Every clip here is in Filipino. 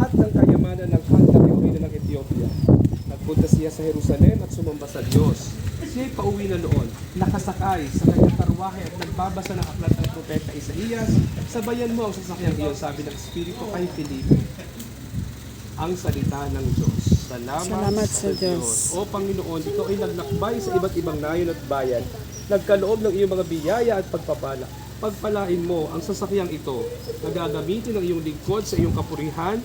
lahat ng kayamanan ng Kandake o Reyna ng Ethiopia. Nagpunta siya sa Jerusalem at sumamba sa Diyos. Siya'y pauwi na noon, nakasakay sa kanyang karwahe at nagbabasa ng aklat ng propeta Isaías. Sabayan mo ang sasakyang iyon, sabi ng Espiritu kay Felipe. Ang salita ng Diyos. Salamat sa Diyos. O Panginoon, ito ay naglakbay sa iba't ibang nayon at bayan. Nagkaloob ng iyong mga biyaya at pagpapala. Pagpalain mo ang sasakyang ito na gagamitin ng iyong lingkod sa iyong kapurihan.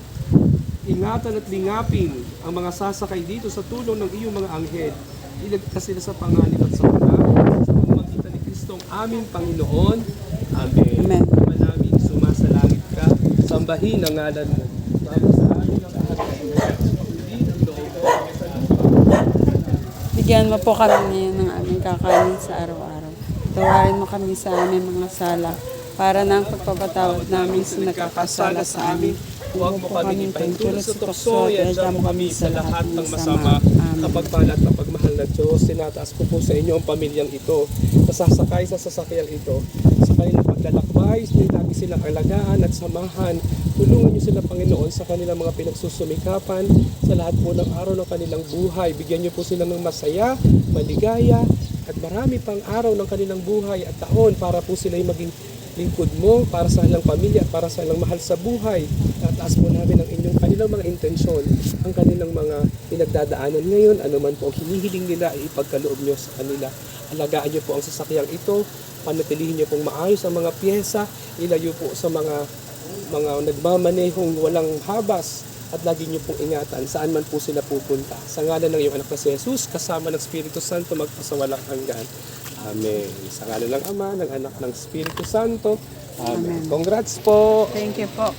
Ingatan at lingapin ang mga sasakay dito sa tulong ng iyong mga anghel. Iligtas sila sa panganib at sa una, sa pamamagitan ni Kristong aming Panginoon. Amen. Amen. Ama namin, sumasalangit ka, sambahin ang ngalan mo. Baba sa amin ang lahat ng buhay. Hindi ang loob mo sa lupa. Bigyan mo po kami ngayon ng aming kakanin sa araw-araw. Tawarin mo kami sa aming mga sala para ng pagpapatawad namin sa nagkakasala sa amin. Huwag mo kami ipahintulot sa tukso, iadya mo kami sa lahat ng masama. Kapagpala at kapagmahal na Diyos, tinataas ko po sa inyo ang pamilyang ito, nasasakay sa sasakyang ito. Sa kanilang paglalakbay, lagi silang alagaan at samahan. Tulungan niyo sila, Panginoon, sa kanilang mga pinagsusumikapan, sa lahat po ng araw ng kanilang buhay. Bigyan niyo po sila ng masaya, maligaya, at marami pang araw ng kanilang buhay at taon para po sila'y maging lingkod mo para sa ilang pamilya at para sa ilang mahal sa buhay. Tataas po namin ang inyong kanilang mga intensyon, ang kanilang mga pinagdadaanan ngayon, anuman po ang hinihiling nila ay ipagkaloob nyo sa kanila. Alagaan nyo po ang sasakyang ito, panatilihin nyo pong maayos ang mga pyesa, ilayo po sa mga nagmamanehong walang habas, at lagi niyo pong ingatan saan man po sila pupunta. Sa ngalan ng iyong anak na si Jesus, kasama ng Espiritu Santo, magpasawalang hanggan. Amen. Sa ngalan ng Ama, ng Anak, ng Espiritu Santo. Amen. Amen. Congrats po! Thank you po.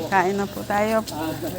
Kain na po tayo.